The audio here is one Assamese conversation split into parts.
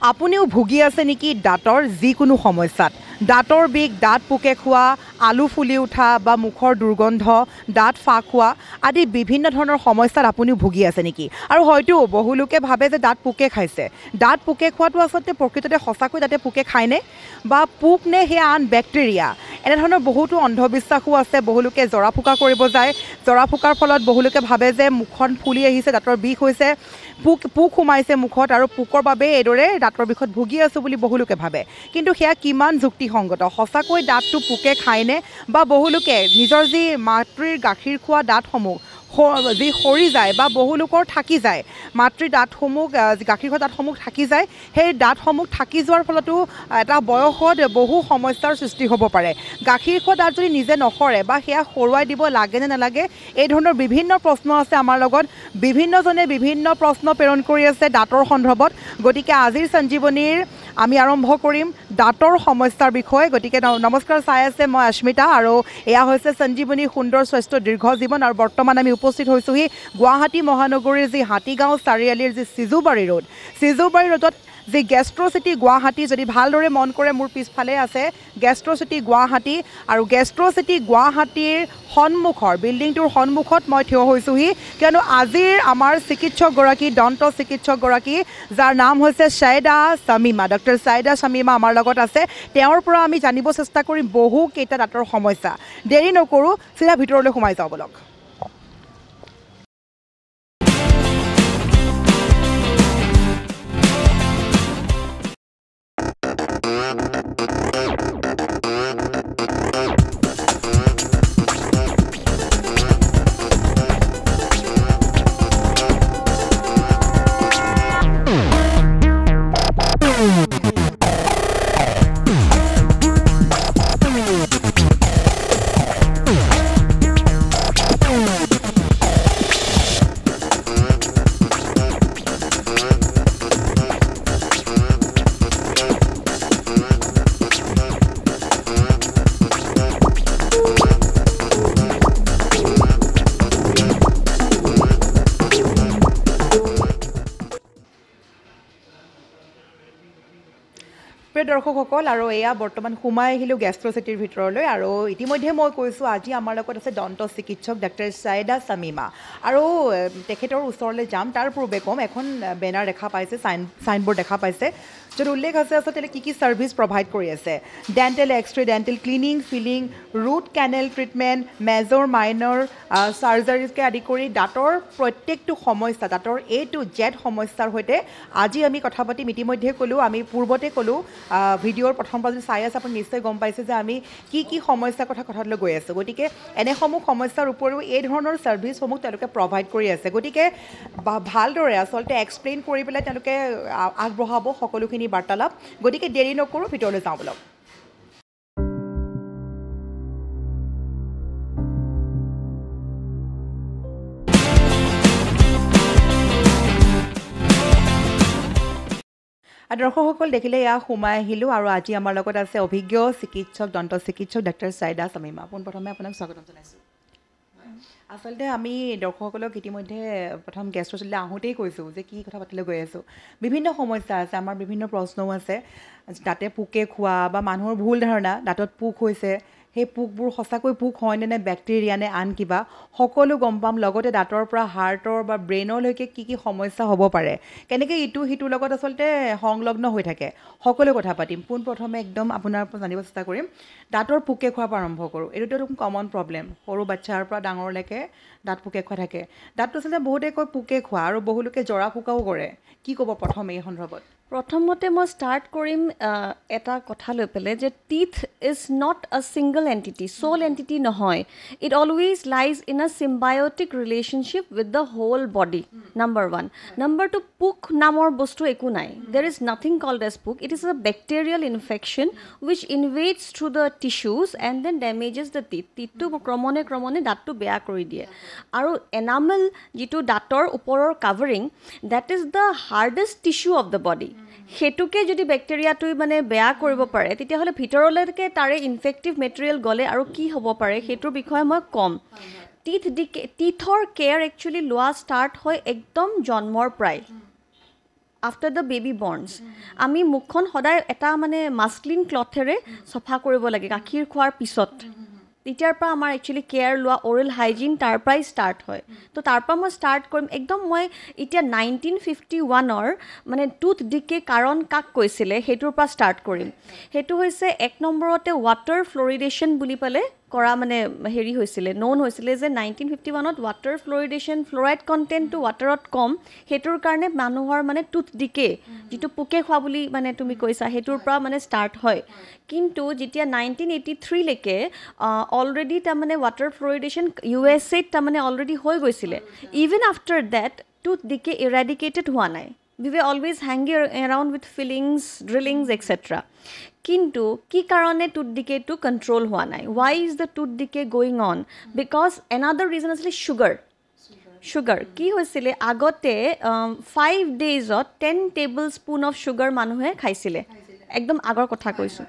আপুনিও ভুগি আছে নেকি দাঁতৰ যিকোনো সমস্যাত দাঁতৰ বিষ দাঁত পোকে খোৱা আলু ফুলি উঠা বা মুখৰ দুৰ্গন্ধ দাঁত ফাঁক হোৱা আদি বিভিন্ন ধৰণৰ সমস্যাত আপুনিও ভুগি আছে নেকি আৰু হয়তো বহু লোকে ভাবে যে দাঁত পোকে খাইছে দাঁত পোকে খোৱাটো আচলতে প্ৰকৃততে সঁচাকৈ দাঁতে পোকে খায়নে বা পোক নে সেয়া আন বেক্টেৰিয়া এনেধৰণৰ বহুতো অন্ধবিশ্বাসো আছে বহু লোকে জৰা ফুকা কৰিব যায় জৰা ফুকাৰ ফলত বহু লোকে ভাবে যে মুখখন ফুলি আহিছে দাঁতৰ বিষ হৈছে পোক সোমাইছে মুখত আৰু পোকৰ বাবে এইদৰে দাঁতৰ বিষত ভুগি আছোঁ বুলি বহু লোকে ভাবে কিন্তু সেয়া কিমান যুক্তিসংগত সঁচাকৈ দাঁতটো পোকে খায়নে বা বহু লোকে নিজৰ যি মাতৃৰ গাখীৰ খোৱা দাঁতসমূহ যি সৰি যায় বা বহু লোকৰ থাকি যায় মাতৃৰ দাঁতসমূহ গাখীৰ খোৱা দাঁতসমূহ থাকি যায় সেই দাঁতসমূহ থাকি যোৱাৰ ফলতো এটা বয়সত বহু সমস্যাৰ সৃষ্টি হ'ব পাৰে গাখীৰ খোৱা দাঁত যদি নিজে নসৰে বা সেয়া সৰুৱাই দিব লাগে নে নালাগে এই ধৰণৰ বিভিন্ন প্ৰশ্ন আছে আমাৰ লগত বিভিন্নজনে বিভিন্ন প্ৰশ্ন প্ৰেৰণ কৰি আছে দাঁতৰ সন্দৰ্ভত গতিকে আজিৰ সঞ্জীৱনীৰ আমি আৰম্ভ কৰিম দাঁতৰ সমস্যাৰ বিষয়ে গতিকে নমস্কাৰ চাই আছে মই অস্মিতা আৰু এয়া হৈছে সঞ্জীৱনী সুন্দৰ স্বাস্থ্য দীৰ্ঘ জীৱন আৰু বৰ্তমান আমি উপস্থিত হৈছোহি গুৱাহাটী মহানগৰীৰ যি হাতীগাঁও চাৰিআলিৰ যি চিজুবাৰী ৰোডত যি গেষ্ট্ৰ'চিটি গুৱাহাটী যদি ভালদৰে মন কৰে মোৰ পিছফালে আছে গেষ্ট্ৰ'চিটি গুৱাহাটী আৰু গেষ্ট্ৰ'চিটি গুৱাহাটীৰ সন্মুখৰ বিল্ডিংটোৰ সন্মুখত মই থিয় হৈছোহি কিয়নো আজিৰ আমাৰ চিকিৎসকগৰাকী দন্ত চিকিৎসকগৰাকী যাৰ নাম হৈছে ছাইদা শামিমা ডক্টৰ ছাইদা শামিমা আমাৰ লগত আছে তেওঁৰ পৰা আমি জানিব চেষ্টা কৰিম বহুকেইটা দাঁতৰ সমস্যা দেৰি নকৰোঁ চিধা ভিতৰলৈ সোমাই যাওঁ বলক দৰ্শকসকল আৰু এয়া বৰ্তমান সোমাই আহিলোঁ গেষ্ট্ৰ'চিটিৰ ভিতৰলৈ আৰু ইতিমধ্যে মই কৈছোঁ আজি আমাৰ লগত আছে দন্ত চিকিৎসক ডক্টৰ ছাইদা শামিমা আৰু তেখেতৰ ওচৰলৈ যাম তাৰ পূৰ্বে ক'ম এখন বেনাৰ দেখা পাইছে চাইনবোৰ্ড দেখা পাইছে য'ত উল্লেখ আছে আচলতে কি ছাৰ্ভিচ প্ৰভাইড কৰি আছে dental x-ray dental cleaning filling root canal treatment major minor চাৰ্জাৰীকে আদি কৰি দাঁতৰ প্ৰত্যেকটো সমস্যা দাঁতৰ A to Z সমস্যাৰ সৈতে আজি আমি কথা পাতিম ইতিমধ্যে ক'লোঁ আমি পূৰ্বতে ক'লোঁ ভিডিঅ'ৰ প্ৰথম পৰা যদি চাই আছে আপুনি নিশ্চয় গম পাইছে যে আমি কি সমস্যাৰ কথালৈ গৈ আছোঁ গতিকে এনেসমূহ সমস্যাৰ উপৰিও এই ধৰণৰ ছাৰ্ভিচসমূহ তেওঁলোকে প্ৰভাইড কৰি আছে গতিকে ভালদৰে আচলতে এক্সপ্লেইন কৰি পেলাই তেওঁলোকে আগবঢ়াব সকলোখিনি বাৰ্তালাপ গতিকে দেৰি নকৰোঁ ভিতৰলৈ যাওঁ বলক দৰ্শকসকল দেখিলে এয়া সোমাই আহিলোঁ আৰু আজি আমাৰ লগত আছে অভিজ্ঞ চিকিৎসক দন্ত চিকিৎসক ডক্টৰ ছাইদা শামিমা পোনপ্ৰথমে আপোনাক স্বাগতম জনাইছোঁ আচলতে আমি দৰ্শকসকলক ইতিমধ্যে প্ৰথম গেষ্ট্ৰ'চিটিলৈ আহোঁতেই কৈছোঁ যে কি কথা পাতিলৈ গৈ আছোঁ বিভিন্ন সমস্যা আছে আমাৰ বিভিন্ন প্ৰশ্নও আছে দাঁতে পোকে খোৱা বা মানুহৰ ভুল ধাৰণা দাঁতত পোক হৈছে সেই পোকবোৰ সঁচাকৈ পোক হয়নে নে বেক্টেৰিয়া নে আন কিবা সকলো গম পাম লগতে দাঁতৰ পৰা হাৰ্টৰ বা ব্ৰেইনলৈকে কি সমস্যা হ'ব পাৰে কেনেকৈ ইটো সিটোৰ লগত আচলতে সংলগ্ন হৈ থাকে সকলো কথা পাতিম পোনপ্ৰথমে একদম আপোনাৰ পৰা জানিব চেষ্টা কৰিম দাঁতৰ পোকে খোৱাৰ পৰা আৰম্ভ কৰোঁ এইটোতো কমন প্ৰব্লেম সৰু বাচ্চাৰ পৰা ডাঙৰলৈকে দাঁত পোকে খোৱা থাকে দাঁতটো আচলতে বহুতে কয় পোকে খোৱা আৰু বহু লোকে জৰা ফুকাও কৰে কি ক'ব প্ৰথম এই সন্দৰ্ভত প্ৰথমতে মই ষ্টাৰ্ট কৰিম এটা কথা লৈ পেলাই যে teeth is not a single entity sole entity নহয় it always lies in a symbiotic relationship with the whole body number 1 number 2 পোক নামৰ বস্তু একো নাই there is nothing called as পোক it is a bacterial infection which invades through the tissues and then damages the টিথটো ক্ৰমণে দাঁতটো বেয়া কৰি দিয়ে আৰু এনামেল যিটো দাঁতৰ ওপৰৰ covering that is the hardest tissue of the body সেটুকে যদি ব্যাকটেৰিয়াটোই মানে বেয়া কৰিব পাৰে তেতিয়াহলে ভিতৰলৈকে তাৰে ইনফেক্টিভ মেটেৰিয়েল গলে আৰু কি হ'ব পাৰে হেতুৰ বিষয়ে মই কম টিথৰ কেয়াৰ একচুয়ালি লোৱা ষ্টাৰ্ট হয় একদম জন্মৰ প্ৰায় আফটাৰ দ্য বেবী বৰ্ণছ আমি মুখখন সদায় এটা মানে মাস্কলিন ক্লথেৰে চফা কৰিব লাগে গাখীৰ খোৱাৰ পিছত তেতিয়াৰ পৰা আমাৰ একচুৱেলি কেয়াৰ লোৱা অৰেল হাইজিন তাৰ পৰাই ষ্টাৰ্ট হয় তো তাৰ পৰা মই ষ্টাৰ্ট কৰিম একদম মই এতিয়া 1951ৰ মানে টুথ ডিকে কাৰণ কাক কৈছিলে সেইটোৰ পৰা ষ্টাৰ্ট কৰিম সেইটো হৈছে এক নম্বৰতে ৱাটাৰ ফ্ল'ৰিডেশ্যন বুলি পেলাই কৰা মানে হেৰি হৈছিলে ন'ন হৈছিলে যে 1951ত ৱাটাৰ ফ্ল'ৰিডেশ্যন ফ্ল'ৰাইড কণ্টেণ্টটো ৱাটাৰত কম সেইটোৰ কাৰণে মানুহৰ মানে টুথ ডিকে যিটো পোকে খোৱা বুলি মানে তুমি কৈছা সেইটোৰ পৰা মানে ষ্টাৰ্ট হয় কিন্তু যেতিয়া 1983লৈকে অলৰেডি তাৰমানে ৱাটাৰ ফ্ল'ৰিডেশ্যন USA-ত তাৰমানে অলৰেডি হৈ গৈছিলে even after that tooth decay eradicated হোৱা নাই we were always hanging around with fillings, drillings, etc. Kintu, ki karone tooth decay to control hua nai. Why is the tooth decay going on? Because another reason is sugar. Sugar. Ki hoisile agote 5 days or 10 tablespoon of sugar manuhe khaisile. Ekdom agor kotha koisu.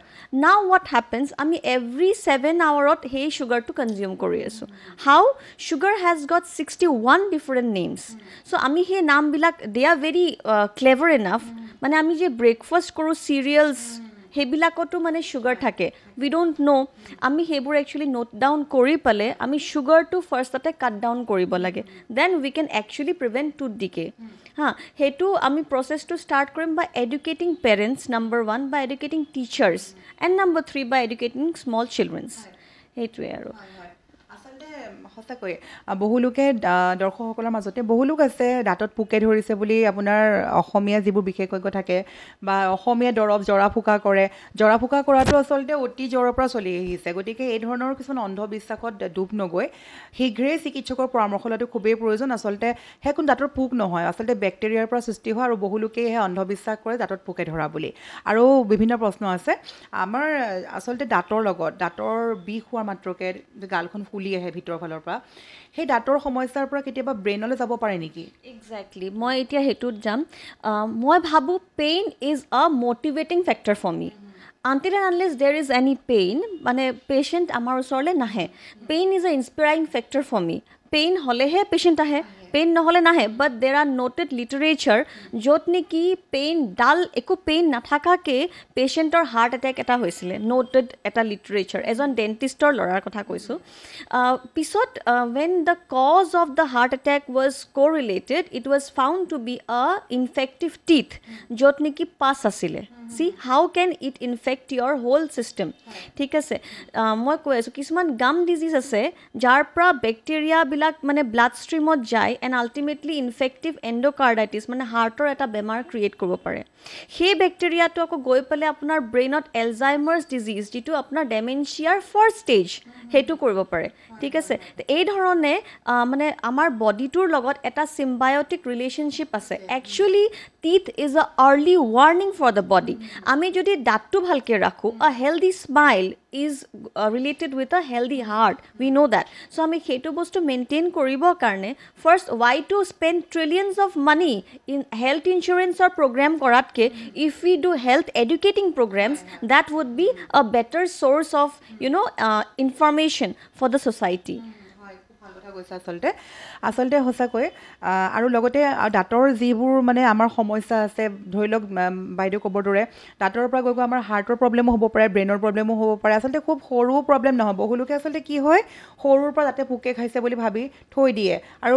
Now what happens? Ami every 7 hours hey sugar to consume kori asu. How? Sugar has got 61 different names. So ami hey naam bilak they are very clever enough. Mane ami je breakfast koru cereals হেবিলাকতো মানে সুগাৰ থাকে উই ডোণ্ট নো আমি সেইবোৰ একচুৱেলি নোট ডাউন কৰি পালে আমি সুগাৰটো ফাৰ্ষ্টতে কাট ডাউন কৰিব লাগে then we can actually prevent tooth decay হা সেইটো আমি প্ৰচেছটো ষ্টাৰ্ট কৰিম by educating parents number 1 by educating teachers and number 3 by educating small childrens সেইটোৱে আৰু সঁচাকৈ বহু লোকে দৰ্শকসকলৰ মাজতে বহু লোক আছে দাঁতত পোকে ধৰিছে বুলি আপোনাৰ অসমীয়া যিবোৰ বিশেষজ্ঞ থাকে বা অসমীয়া দৰৱ জৰা ফুকা কৰে জৰা ফুকা কৰাটো আচলতে অতি জ্বৰৰ পৰা চলি আহিছে গতিকে এই ধৰণৰ কিছুমান অন্ধবিশ্বাসত ডুব নগৈ শীঘ্ৰেই চিকিৎসকৰ পৰামৰ্শ লোৱাটো খুবেই প্ৰয়োজন আচলতে সেই কোনো দাঁতৰ পোক নহয় আচলতে বেক্টেৰিয়াৰ পৰা সৃষ্টি হয় আৰু বহু লোকে সেই অন্ধবিশ্বাস কৰে দাঁতত পোকে ধৰা বুলি আৰু বিভিন্ন প্ৰশ্ন আছে আমাৰ আচলতে দাঁতৰ লগত দাঁতৰ বিষ হোৱাৰ মাত্ৰকে গালখন ফুলি আহে ভিতৰৰ ফালৰ পৰা সেই দাঁতৰ সমস্যাৰ পৰা কেতিয়াবা ব্ৰেইনলৈ যাব পাৰে নেকি এক্সেক্টলি মই এতিয়া হেতুত যাম মই ভাবো pain is a motivating factor for me until and unless there is any pain মানে পেশেন্ট আমাৰ ওচৰলে নাহে pain is a inspiring factor for me pain হলেহে পেশেন্ট আহে পেইন নহলে নাহে বাট দেৰ আৰ নোটেড লিটাৰেচাৰ য'ত নেকি পেইন ডাল একো পেইন নাথাকাকে পেশেন্টৰ হাৰ্ট এটেক এটা হৈছিলে নোটেড এটা লিটাৰেচাৰ এজন ডেণ্টিষ্টৰ ল'ৰাৰ কথা কৈছোঁ পিছত when the cause of the heart attack was correlated it was found to be a infective teeth য'ত নেকি পাছ আছিলে see how can it infect your whole system ঠিক আছে মই কৈ আছোঁ কিছুমান গাম ডিজিজ আছে যাৰ পৰা বেক্টেৰিয়াবিলাক মানে ব্লাড ষ্ট্ৰীমত যায় and ultimately infective endocarditis মানে হাৰ্টৰ এটা বেমাৰ ক্ৰিয়েট কৰিব পাৰে সেই বেক্টেৰিয়াটো আকৌ গৈ পেলাই আপোনাৰ ব্ৰেইনত এলজাইমাৰ্ছ ডিজিজ যিটো আপোনাৰ ডেমেনচিয়াৰ ফাৰ্ষ্ট ষ্টেজ সেইটো কৰিব পাৰে ঠিক আছে এই ধৰণে মানে আমাৰ বডিটোৰ লগত এটা চিম্বায়টিক ৰিলেশ্যনশ্বিপ আছে actually teeth is a early warning for the body আমি যদি দাঁতটো ভালকৈ ৰাখোঁ a healthy smile is related with a healthy heart we know that so আমি সেইটো বস্তু মেইনটেইন কৰিবৰ কাৰণে first why to spend trillions of money in health insurance or program কৰাতকে if we do health educating programs that would be a better source of information for the society আচলতে সঁচাকৈ আৰু লগতে দাঁতৰ যিবোৰ মানে আমাৰ সমস্যা আছে ধৰি লওক বাইদেউ ক'বৰ দৰে দাঁতৰ পৰা গৈ আমাৰ হাৰ্টৰ প্ৰব্লেমো হ'ব পাৰে ব্ৰেইনৰ প্ৰব্লেমো হ'ব পাৰে আচলতে খুব সৰু প্ৰব্লেম নহয় বহু লোকে আচলতে কি হয় সৰুৰ পৰা দাঁতে পোকে খাইছে বুলি ভাবি থৈ দিয়ে আৰু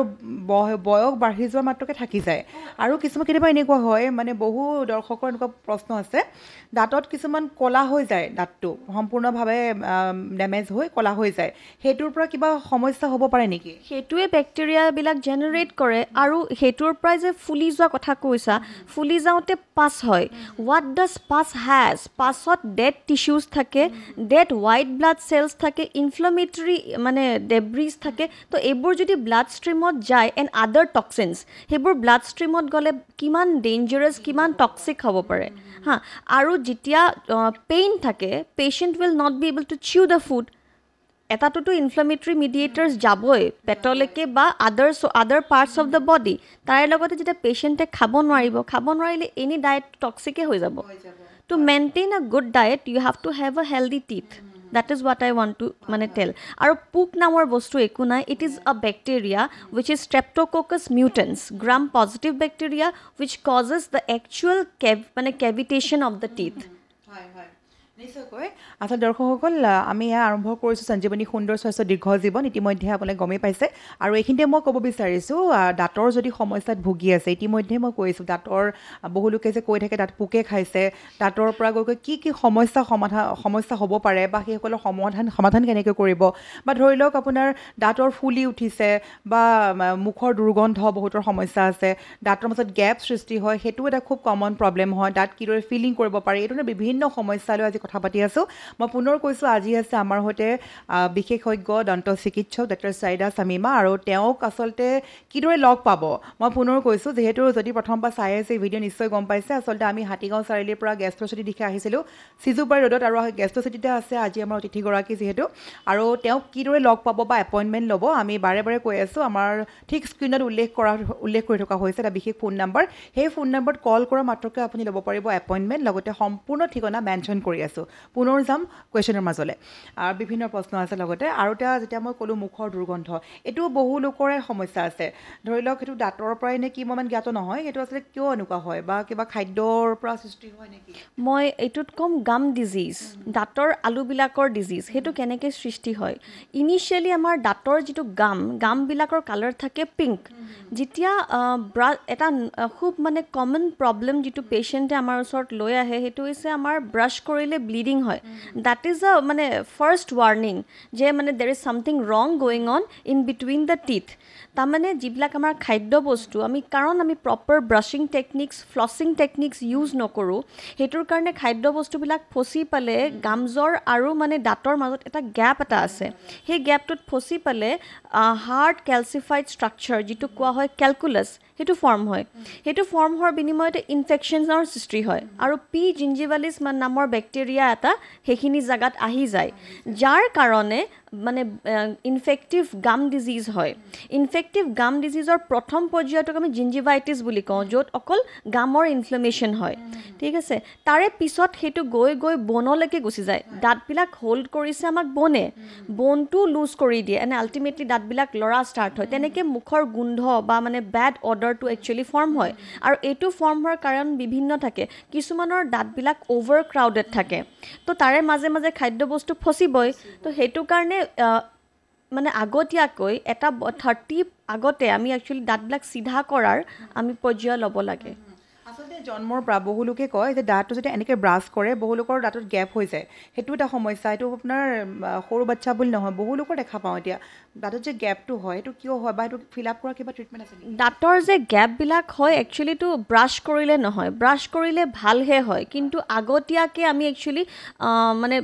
বয়স বাঢ়ি যোৱাৰ মাত্ৰকে থাকি যায় আৰু কিছুমান কেতিয়াবা এনেকুৱা হয় মানে বহু দৰ্শকৰ এনেকুৱা প্ৰশ্ন আছে দাঁতত কিছুমান কলা হৈ যায় দাঁতটো সম্পূৰ্ণভাৱে ডেমেজ হৈ কলা হৈ যায় সেইটোৰ পৰা কিবা সমস্যা হ'ব পাৰে নেকি সেইটোৱে বেক্টেৰিয়াবিলাক জেনেৰেট কৰে আৰু সেইটোৰ পৰাই যে ফুলি যোৱা কথা কৈছা ফুলি যাওঁতে পাছ হয় হোৱাট ডাজ পাছ হেজ পাছত ডেড টিস্যুজ থাকে ডেড হোৱাইট ব্লাড চেলছ থাকে ইনফ্লামেটৰী মানে ডেব্ৰিজ থাকে তো এইবোৰ যদি ব্লাড ষ্ট্ৰীমত যায় এণ্ড আদাৰ টক্সিনছ সেইবোৰ ব্লাড ষ্ট্ৰীমত গ'লে কিমান ডেঞ্জাৰাছ কিমান টক্সিক হ'ব পাৰে হা আৰু যেতিয়া পেইন থাকে patient will not be able to chew the food এটাটোতো ইনফ্লামেটৰী মিডিয়েটাৰ্ছ যাবই পেটলৈকে বা আদাৰ পাৰ্টছ অফ দ্য বডি তাৰে লগতে যেতিয়া পেচেণ্টে খাব নোৱাৰিলে এনি ডায়েট টক্সিকে হৈ যাব to maintain a good diet you have to have a healthy teeth That is what I want to মানে tell. আৰু পোক নামৰ বস্তু একো নাই. It is a bacteria which is Streptococcus mutans, gram-positive bacteria which causes the actual মানে cavitation of the teeth. নিশ্চয়কৈ আচলতে দৰ্শকসকল আমি এয়া আৰম্ভ কৰিছোঁ সঞ্জীৱনী সুন্দৰ স্বাস্থ্য দীৰ্ঘ জীৱন ইতিমধ্যে আপোনালোকে গমেই পাইছে আৰু এইখিনিতে মই ক'ব বিচাৰিছোঁ দাঁতৰ যদি সমস্যাত ভুগি আছে ইতিমধ্যে মই কৈছোঁ দাঁতৰ বহু লোকে যে কৈ থাকে দাঁত পোকে খাইছে দাঁতৰ পৰা গৈ কি কি সমস্যা হ'ব পাৰে বা সেইসকলৰ সমাধান কেনেকৈ কৰিব বা ধৰি লওক আপোনাৰ দাঁতৰ ফুলি উঠিছে বা মুখৰ দুৰ্গন্ধ বহুতৰ সমস্যা আছে দাঁতৰ মাজত গেপ সৃষ্টি হয় সেইটো এটা খুব কমন প্ৰব্লেম হয় দাঁত কিদৰে ফিলিং কৰিব পাৰে এইটো বিভিন্ন সমস্যালৈ আজি কথা পাতি আছোঁ মই পুনৰ কৈছোঁ আজি আছে আমাৰ সৈতে বিশেষজ্ঞ দন্ত চিকিৎসক ডক্টৰ চাইদা শামিমা আৰু তেওঁক আচলতে কিদৰে লগ পাব মই পুনৰ কৈছোঁ যিহেতু যদি প্ৰথমবাৰ চাই আছে ভিডিঅ' নিশ্চয় গম পাইছে আচলতে আমি হাতীগাঁও চাৰিআলিৰ পৰা গেষ্ট্ৰ চিটি দিশে আহিছিলোঁ সিজুবাৰী ৰোডত আৰু গেষ্ট্ৰ চিটিতে আছে আজি আমাৰ অতিথিগৰাকী যিহেতু আৰু তেওঁক কিদৰে লগ পাব বা এপইণ্টমেণ্ট ল'ব আমি বাৰে বাৰে কৈ আছোঁ আমাৰ ঠিক স্ক্ৰীণত উল্লেখ কৰি থকা হৈছে এটা বিশেষ ফোন নম্বৰ সেই ফোন নম্বৰত কল কৰা মাত্ৰকে আপুনি ল'ব পাৰিব এপইণ্টমেণ্ট লগতে সম্পূৰ্ণ ঠিকনা মেনশ্যন কৰি আছোঁ পুনৰ যাম কুৱেশ্যনৰ মাজলৈ আৰু বিভিন্ন প্ৰশ্ন আছে লগতে আৰু এটা যেতিয়া মই ক'লোঁ মুখৰ দুৰ্গন্ধ এইটো বহু লোকৰে সমস্যা আছে ধৰি লওক সেইটো দাঁতৰ পৰাই নে কি মই ইমান জ্ঞাত নহয় সেইটো আচলতে কিয় এনেকুৱা হয় বা কিবা খাদ্যৰ পৰা সৃষ্টি হয় নেকি মই এইটোত কম গাম ডিজিজ দাঁতৰ আলুবিলাকৰ ডিজিজ সেইটো কেনেকৈ সৃষ্টি হয় ইনিচিয়েলি আমাৰ দাঁতৰ যিটো গামবিলাকৰ কালাৰ থাকে পিংক যেতিয়া এটা খুব মানে কমন প্ৰব্লেম যিটো পেচেণ্টে আমাৰ ওচৰত লৈ আহে সেইটো হৈছে আমাৰ ব্ৰাছ কৰিলে ব্লিডিং হয় that is a মানে ফাৰ্ষ্ট ৱাৰ্নিং যে মানে there is something wrong going on in between the teeth তাৰমানে যিবিলাক আমাৰ খাদ্য বস্তু কাৰণ আমি proper brushing techniques flossing techniques use নকৰোঁ সেইটোৰ কাৰণে খাদ্য বস্তুবিলাক ফচি পালে গামজৰ আৰু মানে দাঁতৰ মাজত এটা গেপ এটা আছে সেই গেপটোত ফচি পালে হাৰ্ড কেলচিফাইড ষ্ট্ৰাকচাৰ যিটো কোৱা হয় কেলকুলাছ সেইটো ফৰ্ম হয় সেইটো ফৰ্ম হোৱাৰ বিনিময়তে ইনফেকশ্যনৰ সৃষ্টি হয় আৰু পি জিঞ্জিভালিছ নামৰ বেক্টেৰিয়া এটা সেইখিনি জাগাত আহি যায় যাৰ কাৰণে মানে ইনফেক্টিভ গাম ডিজিজ হয় ইনফেক্টিভ গাম ডিজিজৰ প্ৰথম পৰ্যায়টোক আমি জিঞ্জিভাইটিছ বুলি কওঁ য'ত অকল গামৰ ইনফ্লেমেশ্যন হয় ঠিক আছে তাৰে পিছত সেইটো গৈ বনলৈকে গুচি যায় দাঁতবিলাক হোল্ড কৰিছে আমাক বনটো লুজ কৰি দিয়ে এনে আল্টিমেটলি দাঁতবিলাক লৰা ষ্টাৰ্ট হয় তেনেকৈ মুখৰ গোন্ধ বা মানে বেড অৰ্ডাৰটো একচুৱেলি ফৰ্ম হয় আৰু এইটো ফৰ্ম হোৱাৰ কাৰণ বিভিন্ন থাকে কিছুমানৰ দাঁতবিলাক অ'ভাৰ ক্ৰাউডেড থাকে তো তাৰে মাজে মাজে খাদ্য বস্তু ফচিবই তো সেইটো কাৰণে মানে আগতীয়াকৈ এটা 30 আগতে আমি একচুৱেলি দাঁতবিলাক চিধা কৰাৰ আমি পৰ্যায় ল'ব লাগে আচলতে জন্মৰ পৰা বহু লোকে কয় যে দাঁতটো যদি এনেকৈ ব্ৰাছ কৰে বহু লোকৰ দাঁতত গেপ হৈ যায় সেইটো এটা সমস্যা এইটো আপোনাৰ সৰু বাচ্চা বুলি নহয় বহু লোকৰ দেখা পাওঁ এতিয়া দাঁতত যে গেপটো হয় এইটো কিয় হয় বা এইটো ফিল আপ কৰাৰ কিবা ট্ৰিটমেণ্ট আছে দাঁতৰ যে গেপবিলাক হয় একচুৱেলিটো ব্ৰাছ কৰিলে নহয় ব্ৰাছ কৰিলে ভালহে হয় কিন্তু আগতীয়াকৈ আমি একচুৱেলি মানে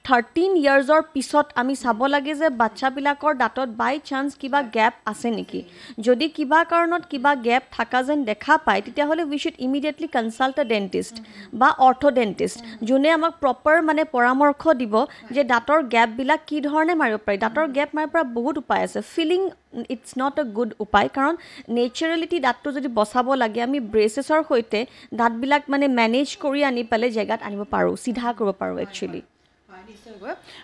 13 ইয়াৰ্ছৰ পিছত আমি চাব লাগে যে বাচ্চাবিলাকৰ দাঁতত বাই চান্স কিবা গেপ আছে নেকি যদি কিবা কাৰণত কিবা গেপ থকা যেন দেখা পায় তেতিয়াহ'লে উই শুড ইমিডিয়েটলি কনচাল্ট আ ডেণ্টিষ্ট বা অৰ্থ'ডেণ্টিষ্ট যোনে আমাক প্ৰপাৰ মানে পৰামৰ্শ দিব যে দাঁতৰ গেপবিলাক কি ধৰণে মাৰিব পাৰি দাঁতৰ গেপ মাৰিব পৰা বহুত উপায় আছে filling it's not a good উপায় কাৰণ নেচাৰেলিটি দাঁতটো যদি বচাব লাগে আমি ব্ৰেচেছৰ সৈতে দাঁতবিলাক মানে মেনেজ কৰি আনি পেলাই জেগাত আনিব পাৰোঁ চিধা কৰিব পাৰোঁ একচুৱেলি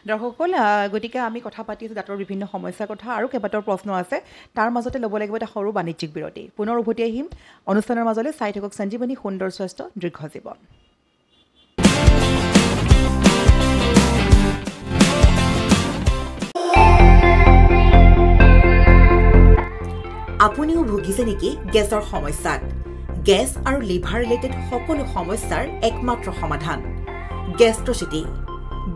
দৰ্শকসকল গতিকে আমি কথা পাতি আছোঁ দাঁতৰ বিভিন্ন সমস্যাৰ কথা আৰু কেইবাটাও প্ৰশ্ন আছে তাৰ মাজতে ল'ব লাগিব এটা সৰু বাণিজ্যিক বিৰতি পুনৰ উভতি আহিম অনুষ্ঠানৰ মাজলৈ চাই থাকক সঞ্জীৱনী সুন্দৰ স্বাস্থ্য দীৰ্ঘ জীৱন আপুনিও ভুগিছে নেকি গেছৰ সমস্যাত গেছ আৰু লিভাৰ ৰিলেটেড সকলো সমস্যাৰ একমাত্ৰ সমাধান গেষ্ট্ৰচিটি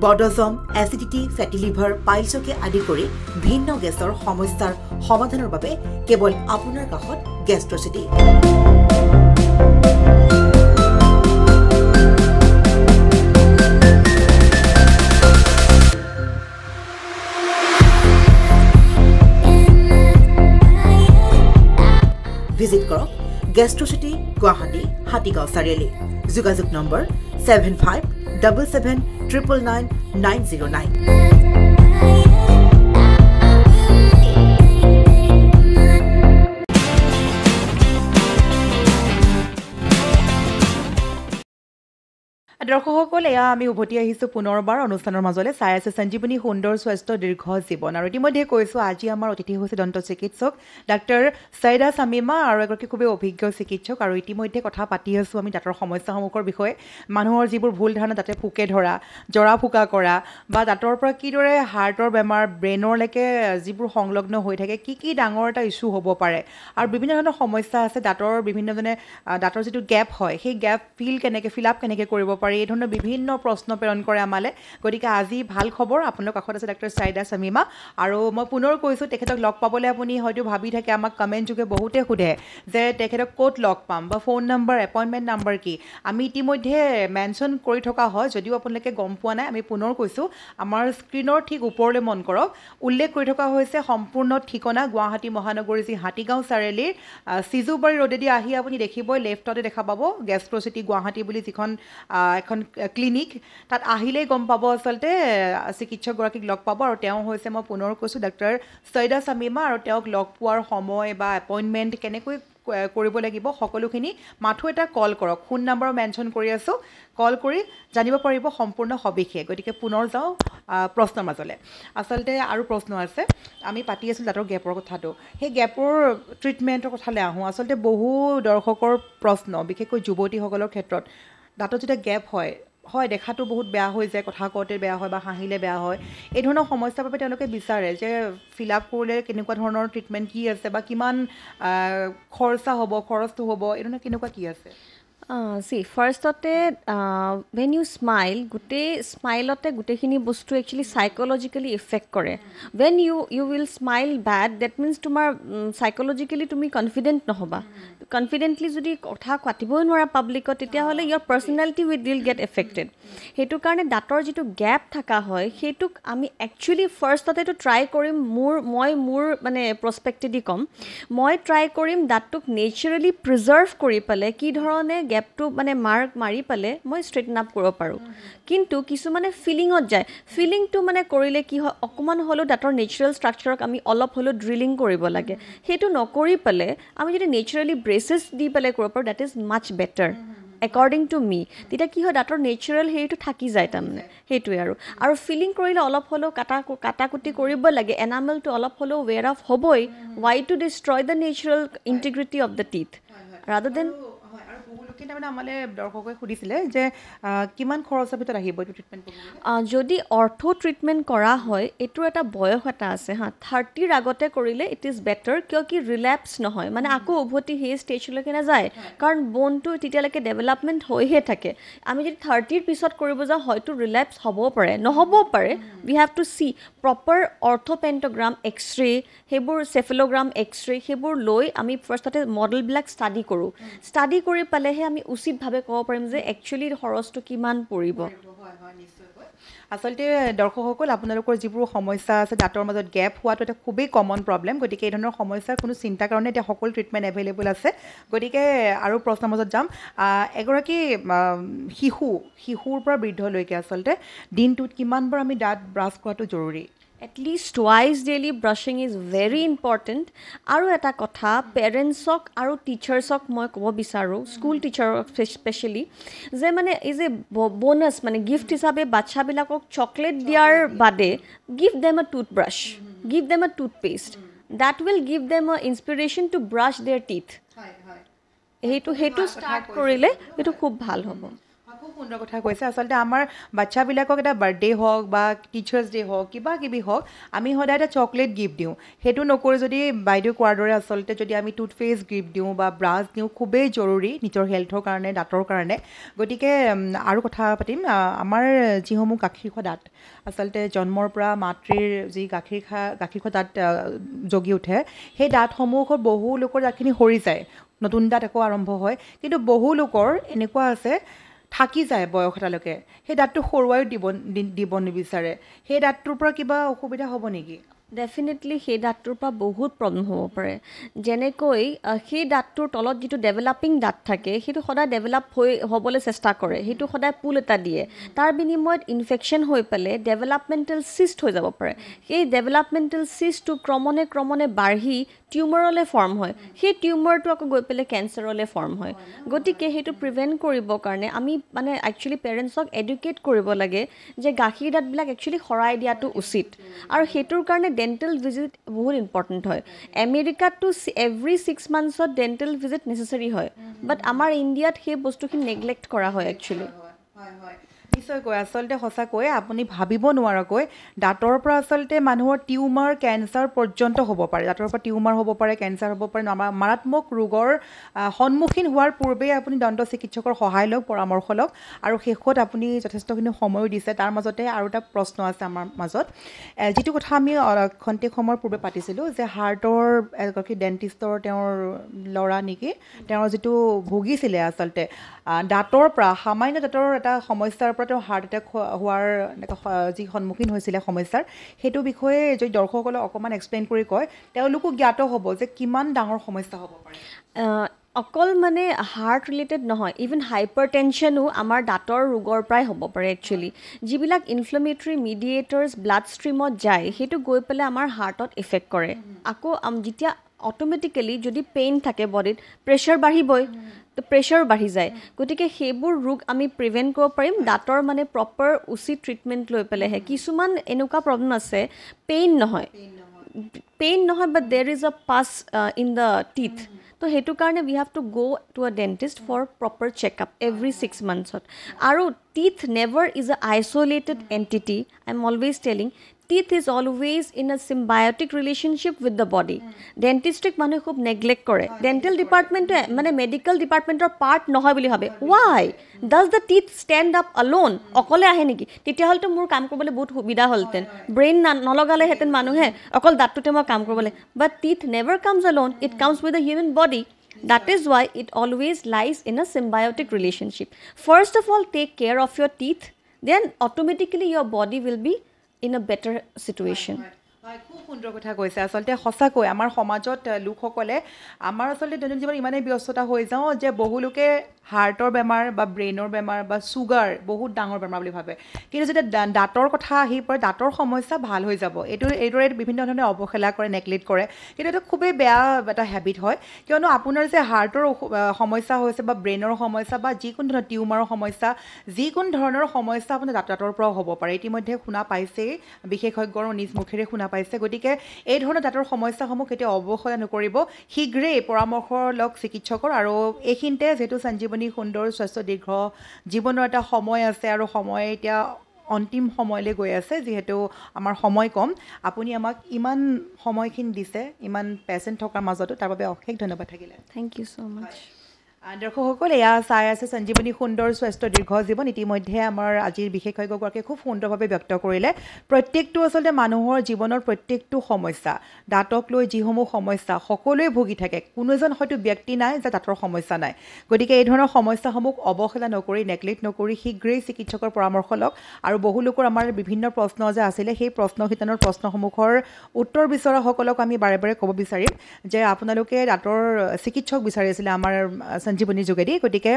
বডজম এচিডিটি ফেটি লিভাৰ পাইলছকে আদি কৰি ভিন্ন গেছৰ সমস্যাৰ সমাধানৰ বাবে কেৱল আপোনাৰ কাষত গেষ্ট্ৰচিটি ভিজিট কৰক গেষ্ট্ৰচিটি গুৱাহাটী হাতীগাঁও চাৰিআলি যোগাযোগ নম্বৰ 7577999909 দৰ্শকসকল এয়া আমি উভতি আহিছোঁ পুনৰবাৰ অনুষ্ঠানৰ মাজলৈ চাই আছে সঞ্জীৱনী সুন্দৰ স্বাস্থ্য দীৰ্ঘ জীৱন আৰু ইতিমধ্যে কৈছোঁ আজি আমাৰ অতিথি হৈছে দন্ত চিকিৎসক ডাক্তৰ চাইদা শামিমা আৰু এগৰাকী খুবেই অভিজ্ঞ চিকিৎসক আৰু ইতিমধ্যে কথা পাতি আছোঁ আমি দাঁতৰ সমস্যাসমূহৰ বিষয়ে মানুহৰ যিবোৰ ভুল ধাৰণা দাঁতে পোকে ধৰা জৰা ফুকা কৰা বা দাঁতৰ পৰা কিদৰে হাৰ্টৰ বেমাৰ ব্ৰেইনৰলৈকে যিবোৰ সংলগ্ন হৈ থাকে কি ডাঙৰ এটা ইছ্যু হ'ব পাৰে আৰু বিভিন্ন ধৰণৰ সমস্যা আছে দাঁতৰ বিভিন্নজনে দাঁতৰ যিটো গেপ হয় সেই গেপ ফিল আপ কেনেকৈ কৰিব পাৰি এই ধৰণৰ বিভিন্ন প্ৰশ্ন প্ৰেৰণ কৰে আমালে গতিকে আজি ভাল খবৰ আপোনালোক কাষত আছে ডাক্তৰ চাইদা শামিমা আৰু মই পুনৰ কৈছোঁ তেখেতক লগ পাবলৈ আপুনি হয়তো ভাবি থাকে আমাক কমেণ্ট যোগে বহুতে সোধে যে তেখেতক ক'ত লগ পাম বা ফোন নম্বৰ এপইণ্টমেণ্ট নম্বৰ কি আমি ইতিমধ্যে মেনশ্যন কৰি থকা হয় যদিও আপোনালোকে গম পোৱা নাই আমি পুনৰ কৈছোঁ আমাৰ স্ক্ৰীনৰ ঠিক ওপৰলৈ মন কৰক উল্লেখ কৰি থকা হৈছে সম্পূৰ্ণ ঠিকনা গুৱাহাটী মহানগৰীৰ যি হাতীগাঁও চাৰিআলিৰ চিজুবাৰী ৰোডেদি আহি আপুনি দেখিবই লেফ্টতে দেখা পাব গেষ্ট্ৰ'চিটি গুৱাহাটী বুলি যিখন এখন ক্লিনিক তাত আহিলেই গম পাব আচলতে চিকিৎসকগৰাকীক লগ পাব আৰু তেওঁ হৈছে মই পুনৰ কৈছোঁ ডাক্তৰ চাইদা শামিমা আৰু তেওঁক লগ পোৱাৰ সময় বা এপইণ্টমেণ্ট কেনেকৈ কৰিব লাগিব সকলোখিনি মাথো এটা কল কৰক ফোন নম্বৰ মেনশ্যন কৰি আছোঁ কল কৰি জানিব পাৰিব সম্পূৰ্ণ সবিশেষ গতিকে পুনৰ যাওঁ প্ৰশ্নৰ মাজলৈ আচলতে আৰু প্ৰশ্ন আছে আমি পাতি আছিলোঁ দাঁতৰ গেপৰ কথাটো সেই গেপৰ ট্ৰিটমেণ্টৰ কথালৈ আহোঁ আচলতে বহু দৰ্শকৰ প্ৰশ্ন বিশেষকৈ যুৱতীসকলৰ ক্ষেত্ৰত দাঁতত যেতিয়া গেপ হয় দেখাটো বহুত বেয়া হৈ যায় কথা কওঁতে বেয়া হয় বা হাঁহিলে বেয়া হয় এই ধৰণৰ সমস্যাৰ বাবে তেওঁলোকে বিচাৰে যে ফিল আপ কৰিলে কেনেকুৱা ধৰণৰ ট্ৰিটমেণ্ট কি আছে বা কিমান খৰচটো হ'ব এই ধৰণৰ কেনেকুৱা কি আছে ফাৰ্ষ্টতে ৱেন ইউ স্মাইল গোটেই স্মাইলতে গোটেইখিনি বস্তু একচুৱেলি চাইক'লজিকেলি ইফেক্ট কৰে when you will smile bad that means তোমাৰ চাইক'লজিকেলি তুমি কনফিডেণ্ট নহ'বা কনফিডেণ্টলি যদি কথা পাতিবই নোৱাৰা পাব্লিকত তেতিয়াহ'লে ইয়ৰ পাৰ্চনেলিটি উইল গেট এফেক্টেড সেইটো কাৰণে দাঁতৰ যিটো গেপ থকা হয় সেইটোক আমি একচুৱেলি ফাৰ্ষ্টতেতো ট্ৰাই কৰিম মোৰ মানে প্ৰস্পেক্টেদি ক'ম মই ট্ৰাই কৰিম দাঁতটোক নেচাৰেলি প্ৰিজাৰ্ভ কৰি পেলাই কি ধৰণে গেপটো মানে মাৰি পালে মই ষ্ট্ৰেইটন আপ কৰিব পাৰোঁ কিন্তু কিছুমানে ফিলিঙত যায় ফিলিংটো মানে কৰিলে কি হয় অকণমান হ'লেও দাঁতৰ নেচাৰেল ষ্ট্ৰাকচাৰক আমি অলপ হ'লেও ড্ৰিলিং কৰিব লাগে সেইটো নকৰি পেলাই আমি যদি নেচাৰেলি ব্ৰেচেছ দি পেলাই কৰিব পাৰোঁ that is much better according to me তেতিয়া কি হয় দাঁতৰ নেচাৰেল হেৰিটো থাকি যায় তাৰমানে সেইটোৱে আৰু ফিলিং কৰিলে অলপ হ'লেও কাটাকুটি কৰিব লাগে এনামেলটো অলপ হ'লেও ৱেৰ অফ হ'বই why to destroy the natural integrity of the teeth rather than তাৰমানে আমালে দৰ্শকে সুধিছিলে যে কিমান খৰচৰ ভিতৰত আহিব এইটো ট্ৰিটমেণ্ট যদি অৰ্থ ট্ৰিটমেণ্ট কৰা হয় এইটোৰ এটা বয়স এটা আছে 30ৰ আগতে কৰিলে ইট ইজ বেটাৰ কিয় কি ৰিলেপ্স নহয় মানে আকৌ উভতি সেই ষ্টেজলৈকে নাযায় কাৰণ বনটো তেতিয়ালৈকে ডেভেলপমেণ্ট হৈহে থাকে আমি যদি 30ৰ পিছত কৰিব যাওঁ হয়তো ৰিলেপ্স হ'বও পাৰে নহ'বও পাৰে we have to see proper orthopantomogram x-ray সেইবোৰ চেফেল'গ্ৰাম এক্সৰে সেইবোৰ লৈ আমি ফাৰ্ষ্টতে মডেলবিলাক ষ্টাডি কৰোঁ ষ্টাডি কৰি পালেহে আমি উচিতভাৱে ক'ব পাৰিম যে একচুৱেলি খৰচটো কিমান পৰিব আচলতে দৰ্শকসকল আপোনালোকৰ যিবোৰ সমস্যা আছে দাঁতৰ মাজত গেপ হোৱাটো এটা খুবেই কমন প্ৰব্লেম গতিকে এই ধৰণৰ সমস্যাৰ কোনো চিন্তাৰ কাৰণে এতিয়া সকলো ট্ৰিটমেণ্ট এভেইলেবল আছে গতিকে আৰু প্ৰশ্নৰ মাজত যাম এগৰাকী শিশুৰ পৰা বৃদ্ধলৈকে আচলতে দিনটোত কিমানবাৰ আমি দাঁত ব্ৰাছ কৰাটো জৰুৰী at least twice daily brushing is very important আৰু এটা কথা পেৰেণ্টছক আৰু টিচাৰ্ছক মই ক'ব বিচাৰোঁ স্কুল টিচাৰক স্পেচিয়েলি যে মানে এই যে ব'নাছ মানে গিফ্ট হিচাপে বাচ্ছাবিলাকক চকলেট দিয়াৰ বাদে give them a toothbrush give them a toothpaste that will give them a inspiration to brush their teeth সেইটো ষ্টাৰ্ট কৰিলে সেইটো খুব ভাল হ'ব খুব সুন্দৰ কথা কৈছে আচলতে আমাৰ বাচ্ছাবিলাকক এটা বাৰ্থডে হওক বা টিচাৰ্ছ ডে হওক কিবা কিবি হওক আমি সদায় এটা চকলেট গিফ্ট দিওঁ সেইটো নকৰি যদি বাইদেউ কোৱাৰ দৰে আচলতে যদি আমি টুথপেষ্ট গিফ্ট দিওঁ বা ব্ৰাছ দিওঁ খুবেই জৰুৰী নিজৰ হেল্থৰ কাৰণে দাঁতৰ কাৰণে গতিকে আৰু কথা পাতিম আমাৰ যিসমূহ গাখীৰ খোৱা দাঁত আচলতে জন্মৰ পৰা মাতৃৰ যি গাখীৰ খোৱা দাঁত জগি উঠে সেই দাঁতসমূহত বহু লোকৰ দাঁতখিনি সৰি যায় নতুন দাঁত আকৌ আৰম্ভ হয় কিন্তু বহু লোকৰ এনেকুৱা আছে থাকি যায় বয়স এটালৈকে সেই দাঁতটো সৰুৱাইও দিব নিবিচাৰে সেই দাঁতটোৰ পৰা কিবা অসুবিধা হ'ব নেকি ডেফিনেটলি সেই দাঁতটোৰ পৰা বহুত প্ৰব্লেম হ'ব পাৰে যেনেকৈ সেই দাঁতটোৰ তলত যিটো ডেভেলপিং দাঁত থাকে সেইটো সদায় ডেভেলপ হ'বলৈ চেষ্টা কৰে সেইটো সদায় পুল এটা দিয়ে তাৰ বিনিময়ত ইনফেকশ্যন হৈ পেলাই ডেভেলপমেণ্টেল চিষ্ট হৈ যাব পাৰে সেই ডেভেলপমেণ্টেল চিষ্টটো ক্ৰমণে বাঢ়ি টিউমাৰলৈ ফৰ্ম হয় সেই টিউমাৰটো আকৌ গৈ পেলাই কেঞ্চাৰলৈ ফৰ্ম হয় গতিকে সেইটো প্ৰিভেণ্ট কৰিবৰ কাৰণে আমি মানে একচুৱেলি পেৰেণ্টছক এডুকেট কৰিব লাগে যে গাখীৰ দাঁতবিলাক একচুৱেলি সৰাই দিয়াটো উচিত আৰু সেইটোৰ কাৰণে ডেণ্টেল ভিজিট বহুত ইম্পৰ্টেণ্ট হয় আমেৰিকাততো এভৰি 6 মান্থছত ডেণ্টেল ভিজিট নেচেচাৰী হয় বাট আমাৰ ইণ্ডিয়াত সেই বস্তুখিনি নেগলেক্ট কৰা হয় একচুৱেলি নিশ্চয়কৈ আচলতে সঁচাকৈ আপুনি ভাবিব নোৱাৰাকৈ দাঁতৰ পৰা আচলতে মানুহৰ টিউমাৰ কেঞ্চাৰ পৰ্যন্ত হ'ব পাৰে দাঁতৰ পৰা টিউমাৰ হ'ব পাৰে কেঞ্চাৰ হ'ব পাৰে মাৰাত্মক ৰোগৰ সন্মুখীন হোৱাৰ পূৰ্বেই আপুনি দন্ত চিকিৎসকৰ সহায় লওক পৰামৰ্শ লওক আৰু শেষত আপুনি যথেষ্টখিনি সময়ো দিছে তাৰ মাজতে আৰু এটা প্ৰশ্ন আছে আমাৰ মাজত যিটো কথা আমি খন্তেক সময়ৰ পূৰ্বে পাতিছিলোঁ যে হাৰ্টৰ এগৰাকী ডেণ্টিষ্টৰ তেওঁৰ ল'ৰা নেকি তেওঁৰ যিটো ভুগিছিলে আচলতে দাঁতৰ পৰা সামান্য দাঁতৰ এটা সমস্যাৰ পৰা তেওঁ হাৰ্ট এটেক হোৱাৰ যি সন্মুখীন হৈছিলে সমস্যাৰ সেইটো বিষয়ে যদি দৰ্শকসকলক অকণমান এক্সপ্লেইন কৰি কয় তেওঁলোকো জ্ঞাত হ'ব যে কিমান ডাঙৰ সমস্যা হ'ব পাৰে অকল মানে হাৰ্ট ৰিলেটেড নহয় ইভেন হাইপাৰ টেনশ্যনো আমাৰ দাঁতৰ ৰোগৰ পৰাই হ'ব পাৰে একচুৱেলি যিবিলাক ইনফ্লেমেটৰী মিডিয়েটৰ্ছ ব্লাড ষ্ট্ৰীমত যায় সেইটো গৈ পেলাই আমাৰ হাৰ্টত এফেক্ট কৰে আকৌ যেতিয়া অট'মেটিকেলি যদি পেইন থাকে বডিত প্ৰেছাৰ বাঢ়িবই তো প্ৰেছাৰ বাঢ়ি যায় গতিকে সেইবোৰ ৰোগ আমি প্ৰিভেণ্ট কৰিব পাৰিম দাঁতৰ মানে প্ৰপাৰ উচিত ট্ৰিটমেণ্ট লৈ পেলাইহে কিছুমান এনেকুৱা প্ৰব্লেম আছে পেইন নহয় বাট দেৰ is a pass in the teeth তো সেইটো কাৰণে we have to go' to a dentist for proper checkup every 6 মান্থছত আৰু teeth never is a isolated entity I am always telling teeth is always in a symbiotic relationship with the body dentistry মানুহ খুব নেগলেক্ট কৰে ডেণ্টেল ডিপাৰ্টমেণ্টে মানে মেডিকেল ডিপাৰ্টমেণ্টৰ পাৰ্ট নহয় বুলি ভাবে why does the teeth stand up alone অকলে আহে নেকি তেতিয়াহ'লেতো মোৰ কাম কৰিবলৈ বহুত সুবিধা হ'লহেঁতেন ব্ৰেইন নলগালেহেঁতেন মানুহে অকল দাঁতটোতে মই কাম কৰিবলৈ but teeth never comes alone it comes with the human body that is why it always lies in a symbiotic relationship first of all take care of your teeth then automatically your body will be in a better situation খুব সুন্দৰ কথা কৈছে আচলতে সঁচাকৈ আমাৰ সমাজত লোকসকলে আমাৰ আচলতে দৈনন্দিন জীৱনত ইমানেই ব্যস্ততা হৈ যাওঁ যে বহু লোকে হাৰ্টৰ বেমাৰ বা ব্ৰেইনৰ বেমাৰ বা চুগাৰ বহুত ডাঙৰ বেমাৰ বুলি ভাবে কিন্তু যেতিয়া দাঁতৰ কথা আহি পৰে দাঁতৰ সমস্যা ভাল হৈ যাব এইদৰে বিভিন্ন ধৰণে অৱহেলা কৰে নেগলেক্ট কৰে কিন্তু এইটো খুবেই বেয়া এটা হেবিট হয় কিয়নো আপোনাৰ যে হাৰ্টৰ সমস্যা হৈছে বা ব্ৰেইনৰ সমস্যা বা যিকোনো ধৰণৰ টিউমাৰৰ সমস্যা যিকোনো ধৰণৰ সমস্যা আপোনাৰ দাঁতৰ পৰাও হ'ব পাৰে ইতিমধ্যে শুনা পাইছেই বিশেষজ্ঞৰ নিজ মুখেৰে শুনা পাইছে গতিকে এই ধৰণৰ দাঁতৰ সমস্যাসমূহ কেতিয়াও অৱহেলা নকৰিব শীঘ্ৰেই পৰামৰ্শ লওক চিকিৎসকৰ আৰু এইখিনিতে যিহেতু সঞ্জীৱনী সুন্দৰ স্বাস্থ্য দীৰ্ঘ জীৱনৰ এটা সময় আছে আৰু সময় এতিয়া অন্তিম সময়লৈ গৈ আছে যিহেতু আমাৰ সময় কম আপুনি আমাক ইমান সময়খিনি দিছে ইমান পেচেণ্ট থকাৰ মাজতো তাৰ বাবে অশেষ ধন্যবাদ থাকিলে থেংক ইউ ছ' মাছ দৰ্শকসকল এয়া চাই আছে সঞ্জীৱনী সুন্দৰ স্বাস্থ্য দীৰ্ঘ জীৱন ইতিমধ্যে আমাৰ আজিৰ বিশেষজ্ঞগৰাকীয়ে খুব সুন্দৰভাৱে ব্যক্ত কৰিলে প্ৰত্যেকটো আচলতে মানুহৰ জীৱনৰ প্ৰত্যেকটো সমস্যা দাঁতক লৈ যিসমূহ সমস্যা সকলোৱে ভুগি থাকে কোনো এজন হয়তো ব্যক্তি নাই যে দাঁতৰ সমস্যা নাই গতিকে এই ধৰণৰ সমস্যাসমূহ অৱহেলা নকৰি নেগলেক্ট নকৰি শীঘ্ৰেই চিকিৎসকৰ পৰামৰ্শ লওক আৰু বহু লোকৰ আমাৰ বিভিন্ন প্ৰশ্ন যে আছিলে সেই প্ৰশ্ন শিতানৰ প্ৰশ্নসমূহৰ উত্তৰ বিচৰাসকলক আমি বাৰে বাৰে ক'ব বিচাৰিম যে আপোনালোকে দাঁতৰ চিকিৎসক বিচাৰিছিলে আমাৰ সঞ্জীৱনীৰ যোগেদি গতিকে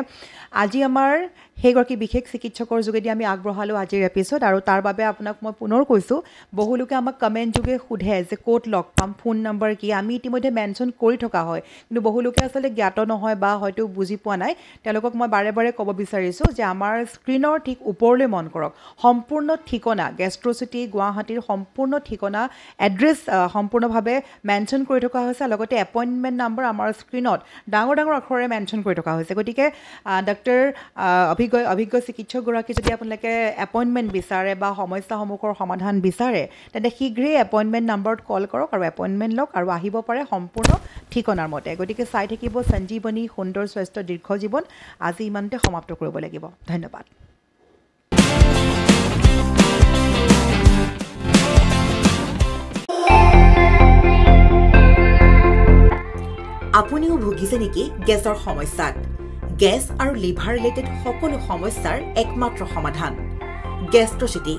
আজি আমাৰ সেইগৰাকী বিশেষ চিকিৎসকৰ যোগেদি আমি আগবঢ়ালোঁ আজিৰ এপিছড আৰু তাৰ বাবে আপোনাক মই পুনৰ কৈছোঁ বহু লোকে আমাক কমেণ্ট যোগে সোধে যে ক'ত লগ পাম ফোন নম্বৰ কি আমি ইতিমধ্যে মেনশ্যন কৰি থকা হয় কিন্তু বহু লোকে আচলতে জ্ঞাত নহয় বা হয়তো বুজি পোৱা নাই তেওঁলোকক মই বাৰে বাৰে ক'ব বিচাৰিছোঁ যে আমাৰ স্ক্ৰীনৰ ঠিক ওপৰলৈ মন কৰক সম্পূৰ্ণ ঠিকনা গেষ্ট্ৰ'চিটি গুৱাহাটীৰ সম্পূৰ্ণ ঠিকনা এড্ৰেছ সম্পূৰ্ণভাৱে মেনশ্যন কৰি থকা হৈছে লগতে এপইণ্টমেণ্ট নম্বৰ আমাৰ স্ক্ৰীনত ডাঙৰ ডাঙৰ আখৰেৰে মেনশ্যন কৰি থকা হৈছে গতিকে ডক্টৰ অভিজ্ঞ চিকিৎসকগৰাকী যদি আপোনালোকে এপইণ্টমেণ্ট বিচাৰে বা সমস্যাসমূহৰ সমাধান বিচাৰে তেন্তে শীঘ্ৰেই এপইণ্টমেণ্ট নম্বৰত কল কৰক আৰু এপইণ্টমেণ্ট লওক আৰু আহিব পাৰে সম্পূৰ্ণ ঠিকনাৰ মতে গতিকে চাই থাকিব সঞ্জীৱনী সুন্দৰ স্বাস্থ্য দীৰ্ঘ জীৱন আজি ইমানতে সমাপ্ত কৰিব লাগিব ধন্যবাদ আপুনিও ভুগিছে নেকি গেছৰ সমস্যাত গেছ আৰু লিভাৰ ৰিলেটেড সকলো সমস্যাৰ একমাত্ৰ সমাধান গেষ্ট্ৰ'চিটি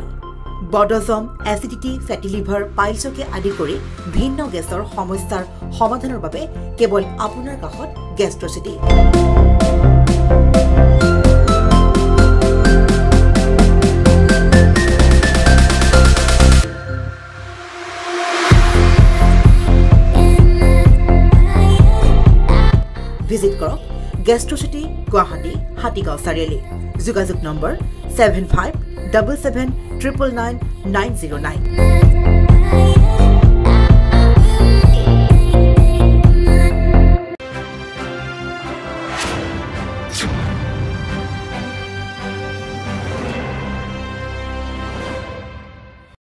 বডজম এচিডিটি ফেটি লিভাৰ পাইলছকে আদি কৰি ভিন্ন গেছৰ সমস্যাৰ সমাধানৰ বাবে কেৱল আপোনাৰ কাষত গেষ্ট্ৰ'চিটি ভিজিট কৰক গেষ্ট্ৰচিটি গুৱাহাটী হাতীগাঁও চাৰিআলি যোগাযোগ নম্বৰ 7577999909